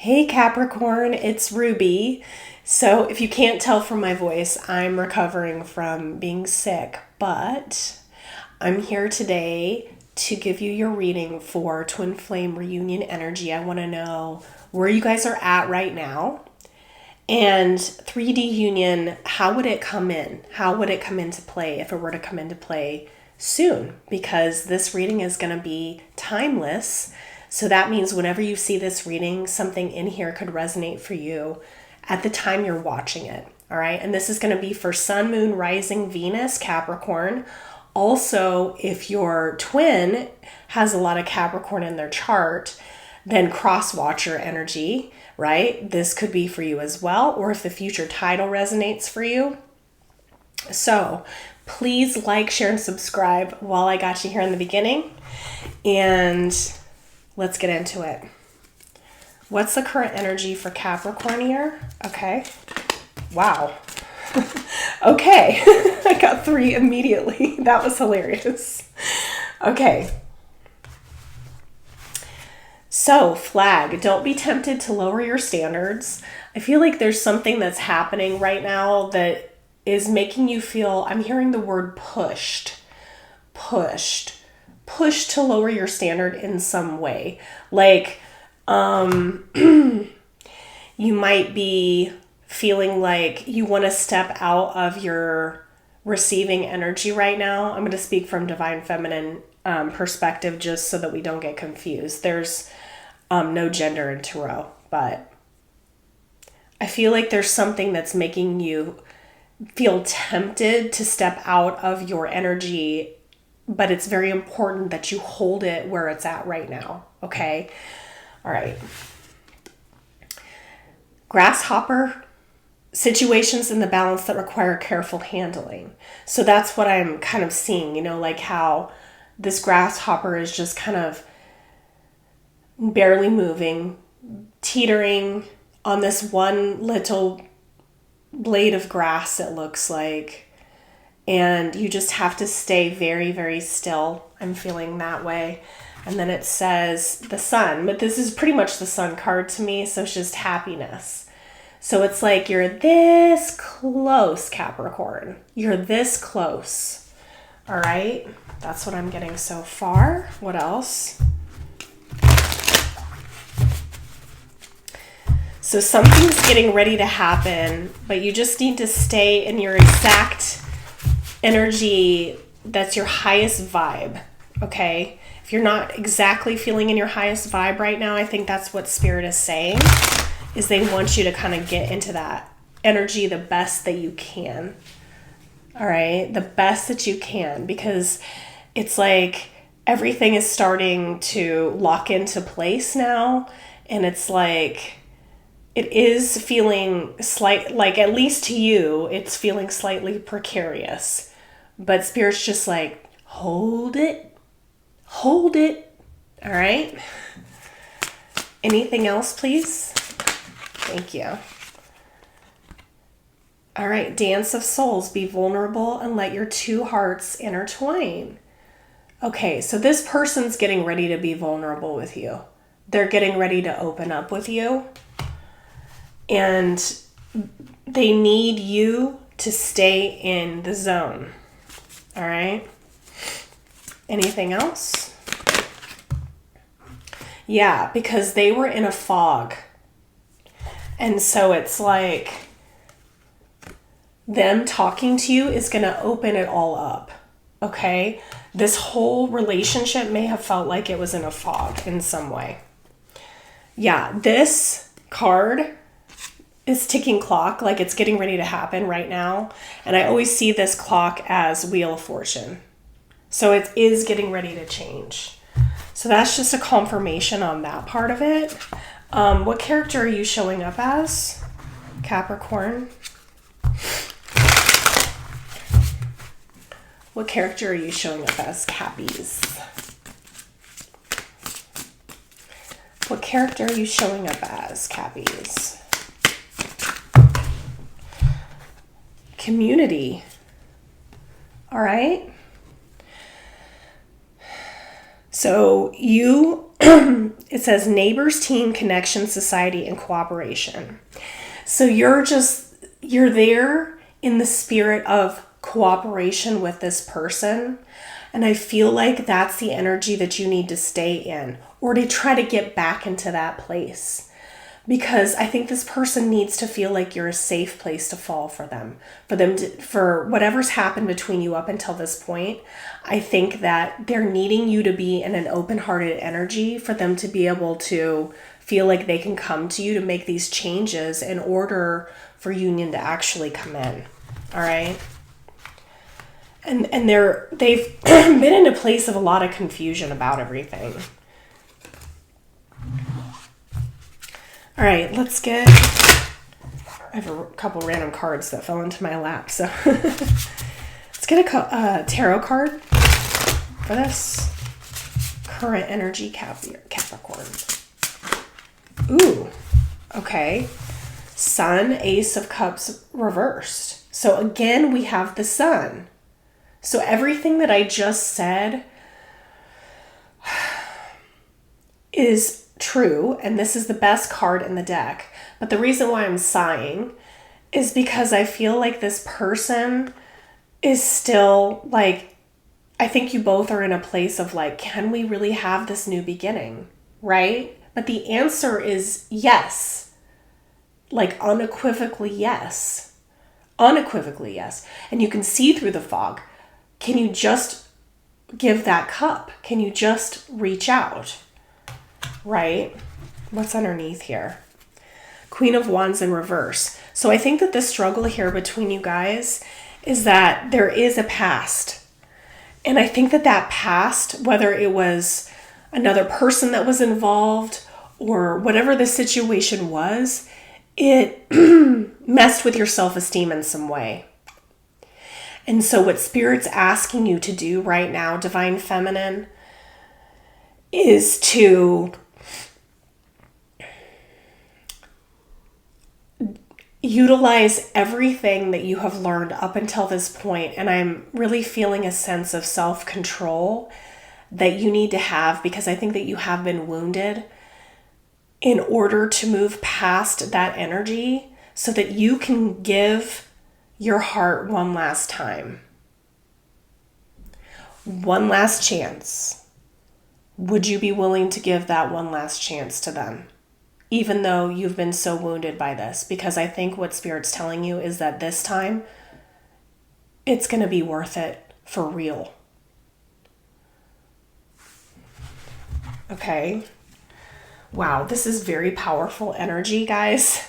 Hey Capricorn, it's Ruby. So if you can't tell from my voice, I'm recovering from being sick, but I'm here today to give you your reading for Twin Flame Reunion Energy. I want to know where you guys are at right now. And 3D Union, how would it come in? How would it come into play if it were to come into play soon? Because this reading is going to be timeless. So that means whenever you see this reading, something in here could resonate for you at the time you're watching it. All right. And this is going to be for Sun, Moon, Rising, Venus, Capricorn. Also, if your twin has a lot of Capricorn in their chart, then cross-watcher energy, right? This could be for you as well. Or if the future title resonates for you. So please like, share, and subscribe while I got you here in the beginning. And let's get into it. What's the current energy for Capricorn here? Okay. Wow. Okay. I got 3 immediately. That was hilarious. Okay. So, flag. Don't be tempted to lower your standards. I feel like there's something that's happening right now that is making you feel, I'm hearing the word pushed to lower your standard in some way. Like, you might be feeling like you want to step out of your receiving energy right now. I'm going to speak from divine feminine perspective just so that we don't get confused. There's no gender in tarot, but I feel like there's something that's making you feel tempted to step out of your energy, but it's very important that you hold it where it's at right now. Okay. All right. Grasshopper situations in the balance that require careful handling. So that's what I'm kind of seeing, like how this grasshopper is just kind of barely moving, teetering on this one little blade of grass, it looks like. And you just have to stay very, very still. I'm feeling that way. And then it says the sun, but this is pretty much the sun card to me. So it's just happiness. So it's like you're this close, Capricorn. You're this close. All right. That's what I'm getting so far. What else? So something's getting ready to happen, but you just need to stay in your exact energy that's your highest vibe. Okay. If you're not exactly feeling in your highest vibe right now, I think that's what Spirit is saying, is they want you to kind of get into that energy the best that you can. All right. The best that you can, because it's like everything is starting to lock into place now. And it's like, it is feeling like at least to you, it's feeling slightly precarious. But Spirit's just like, hold it. All right. Anything else, please? Thank you. All right. Dance of Souls. Be vulnerable and let your two hearts intertwine. Okay. So this person's getting ready to be vulnerable with you. They're getting ready to open up with you. And they need you to stay in the zone. All right. Anything else? Yeah, because they were in a fog. And so it's like them talking to you is going to open it all up. Okay? This whole relationship may have felt like it was in a fog in some way. Yeah, this card is ticking clock, like it's getting ready to happen right now. And I always see this clock as Wheel of Fortune. So it is getting ready to change. So that's just a confirmation on that part of it. What character are you showing up as, Capricorn? What character are you showing up as, Cappies? What character are you showing up as, Cappies? Community. All right. So it says neighbors, team, connection, society, and cooperation. So you're there in the spirit of cooperation with this person. And I feel like that's the energy that you need to stay in, or to try to get back into that place. Because I think this person needs to feel like you're a safe place to fall for them. For whatever's happened between you up until this point, I think that they're needing you to be in an open-hearted energy for them to be able to feel like they can come to you to make these changes in order for union to actually come in. All right? And they've been in a place of a lot of confusion about everything. All right, let's get... I have a couple random cards that fell into my lap, so... Let's get a tarot card for this. Current energy Capricorn. Ooh, okay. Sun, Ace of Cups reversed. So again, we have the Sun. So everything that I just said is true, and this is the best card in the deck. But the reason why I'm sighing is because I feel like this person is still like, I think you both are in a place of like, can we really have this new beginning, right? But the answer is yes. Like unequivocally yes. Unequivocally yes. And you can see through the fog. Can you just give that cup? Can you just reach out? Right? What's underneath here? Queen of Wands in reverse. So I think that the struggle here between you guys is that there is a past. And I think that that past, whether it was another person that was involved or whatever the situation was, it messed with your self-esteem in some way. And so what Spirit's asking you to do right now, Divine Feminine, is to utilize everything that you have learned up until this point. And I'm really feeling a sense of self-control that you need to have, because I think that you have been wounded, in order to move past that energy so that you can give your heart one last time. One last chance. Would you be willing to give that one last chance to them? Even though you've been so wounded by this, because I think what Spirit's telling you is that this time it's going to be worth it for real. Okay. Wow, this is very powerful energy, guys.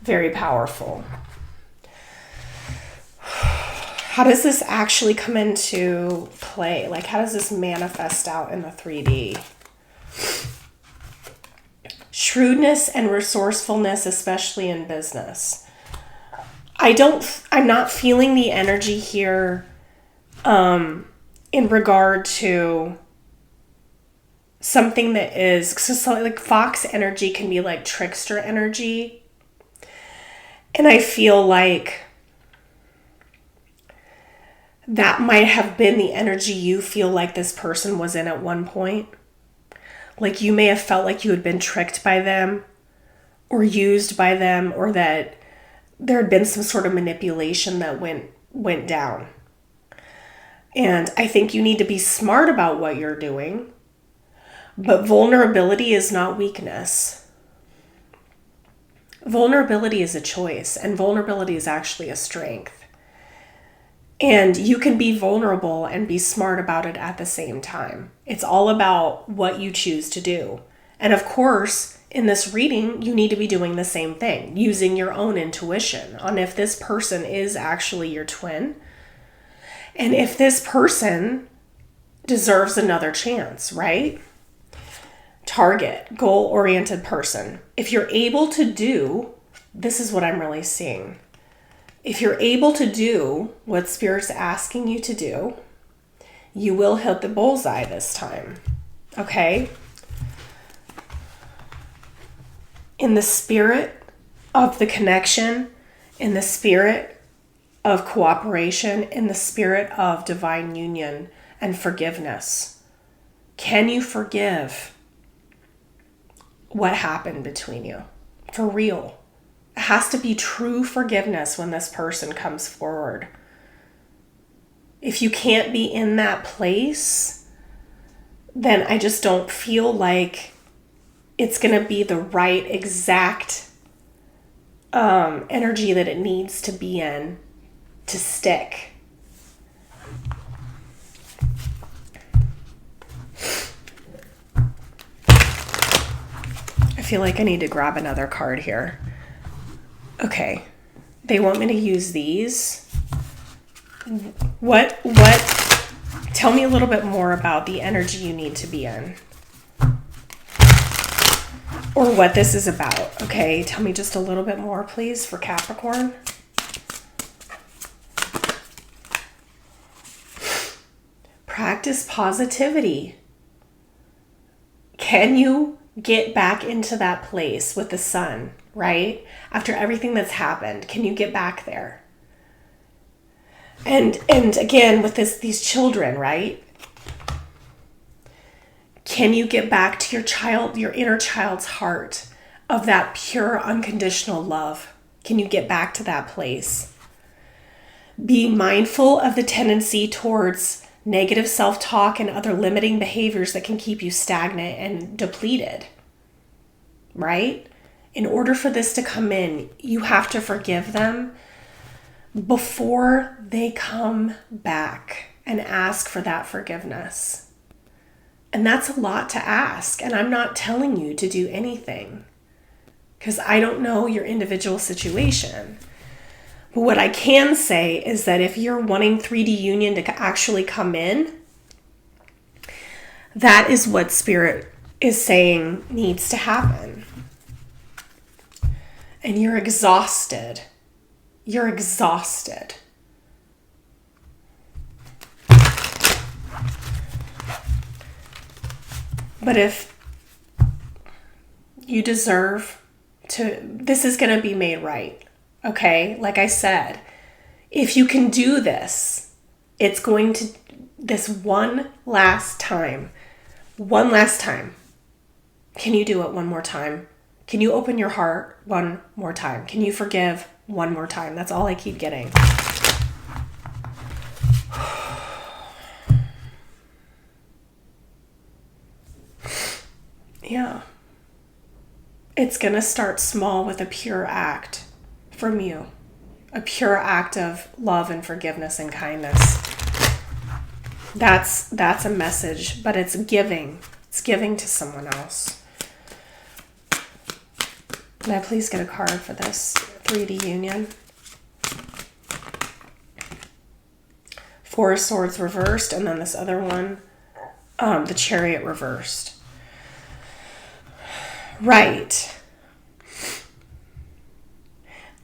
Very powerful. How does this actually come into play? Like, how does this manifest out in the 3D? Shrewdness and resourcefulness, especially in business. I'm not feeling the energy here in regard to something that is, so like fox energy can be like trickster energy. And I feel like that might have been the energy you feel like this person was in at one point. Like you may have felt like you had been tricked by them or used by them, or that there had been some sort of manipulation that went down. And I think you need to be smart about what you're doing. But vulnerability is not weakness. Vulnerability is a choice, and vulnerability is actually a strength. And you can be vulnerable and be smart about it at the same time. It's all about what you choose to do. And of course, in this reading, you need to be doing the same thing, using your own intuition on if this person is actually your twin, and if this person deserves another chance, right? Target, goal-oriented person. If you're able to do, this is what I'm really seeing. If you're able to do what Spirit's asking you to do, you will hit the bullseye this time, okay? In the spirit of the connection, in the spirit of cooperation, in the spirit of divine union and forgiveness, Can you forgive what happened between you? For real. It has to be true forgiveness when this person comes forward. If you can't be in that place, then I just don't feel like it's going to be the right exact energy that it needs to be in to stick. I feel like I need to grab another card here. Okay. They want me to use these. What, tell me a little bit more about the energy you need to be in. Or what this is about. Okay, tell me just a little bit more, please, for Capricorn. Practice positivity. Can you get back into that place with the sun, right? After everything that's happened, can you get back there? And again, with these children, right? Can you get back to your inner child's heart of that pure, unconditional love? Can you get back to that place? Be mindful of the tendency towards negative self-talk and other limiting behaviors that can keep you stagnant and depleted, right? In order for this to come in, you have to forgive them before they come back and ask for that forgiveness. And that's a lot to ask. And I'm not telling you to do anything because I don't know your individual situation. But what I can say is that if you're wanting 3D union to actually come in, that is what Spirit is saying needs to happen. And you're exhausted. You're exhausted. But if you deserve to, this is going to be made right. Okay? Like I said, if you can do this, it's going to, this one last time. Can you do it one more time? Can you open your heart one more time? Can you forgive one more time? That's all I keep getting. Yeah. It's going to start small with a pure act from you. A pure act of love and forgiveness and kindness. That's a message, but it's giving. It's giving to someone else. Can I please get a card for this 3D union? Four of Swords reversed, and then this other one, the Chariot reversed. Right.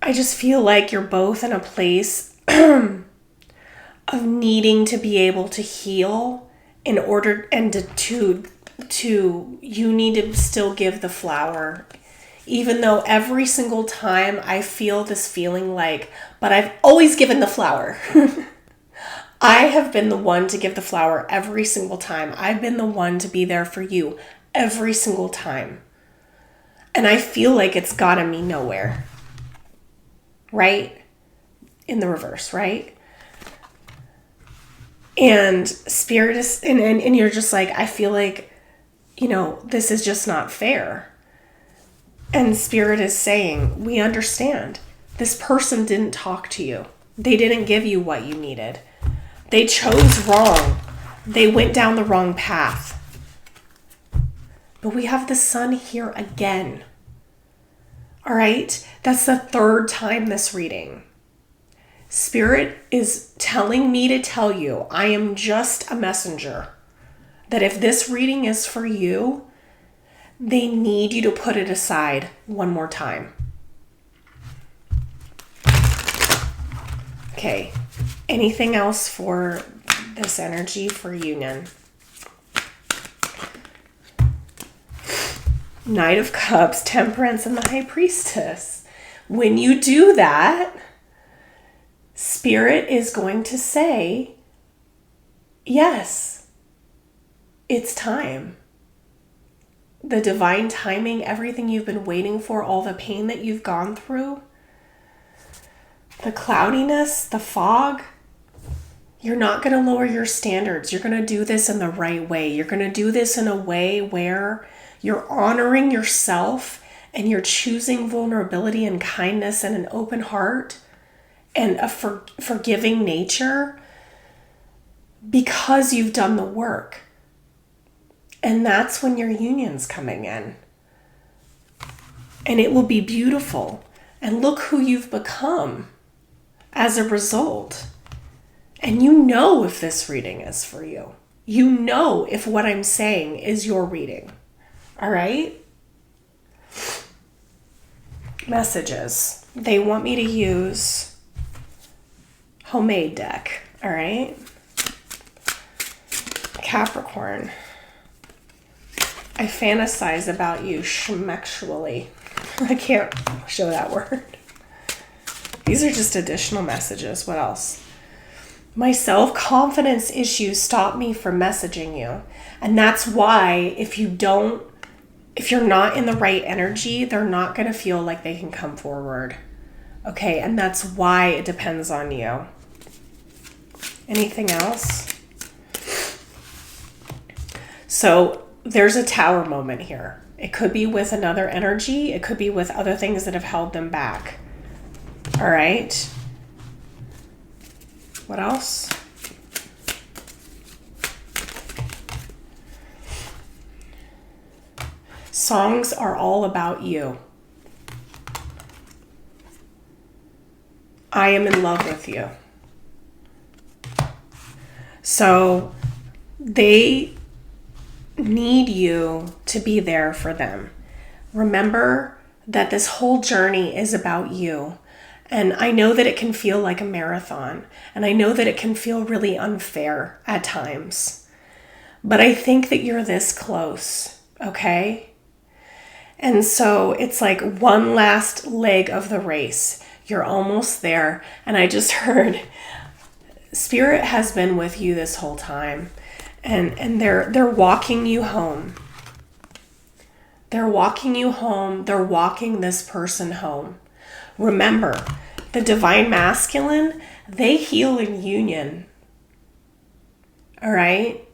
I just feel like you're both in a place of needing to be able to heal in order, and to you need to still give the flower. Even though every single time I feel this feeling like, but I've always given the flower. I have been the one to give the flower every single time. I've been the one to be there for you every single time. And I feel like it's gotten me nowhere. Right? In the reverse, right? And Spirit is, and you're just like, I feel like, this is just not fair. And Spirit is saying, we understand. This person didn't talk to you. They didn't give you what you needed. They chose wrong. They went down the wrong path. But we have the sun here again. All right? That's the third time this reading. Spirit is telling me to tell you, I am just a messenger. That if this reading is for you, they need you to put it aside one more time. Okay. Anything else for this energy for union? Knight of Cups, Temperance, and the High Priestess. When you do that, Spirit is going to say, yes, it's time. The divine timing, everything you've been waiting for, all the pain that you've gone through, the cloudiness, the fog, you're not going to lower your standards. You're going to do this in the right way. You're going to do this in a way where you're honoring yourself and you're choosing vulnerability and kindness and an open heart and a forgiving nature because you've done the work. And that's when your union's coming in. And it will be beautiful. And look who you've become as a result. And you know if this reading is for you. You know if what I'm saying is your reading. All right? Messages. They want me to use homemade deck. All right? Capricorn. I fantasize about you schmexually. I can't show that word. These are just additional messages. What else? My self-confidence issues stop me from messaging you. And that's why if you're not in the right energy, they're not going to feel like they can come forward. Okay, and that's why it depends on you. Anything else? So there's a tower moment here. It could be with another energy. It could be with other things that have held them back. All right. What else? Songs are all about you. I am in love with you. So they need you to be there for them. Remember that this whole journey is about you. And I know that it can feel like a marathon. And I know that it can feel really unfair at times. But I think that you're this close, okay? And so it's like one last leg of the race. You're almost there. And I just heard Spirit has been with you this whole time. And they're walking you home. They're walking you home. They're walking this person home. Remember, the divine masculine, they heal in union. All right?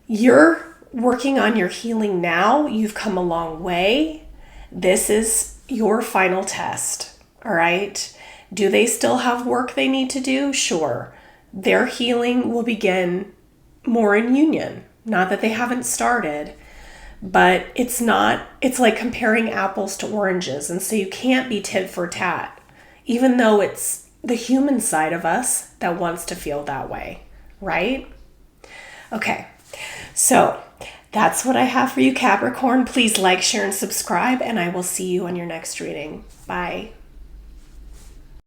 You're working on your healing now. You've come a long way. This is your final test. All right? Do they still have work they need to do? Sure. Their healing will begin more in union. Not that they haven't started, but it's like comparing apples to oranges. And so you can't be tit for tat, even though it's the human side of us that wants to feel that way, right? Okay, so that's what I have for you, Capricorn. Please like, share, and subscribe, and I will see you on your next reading. Bye.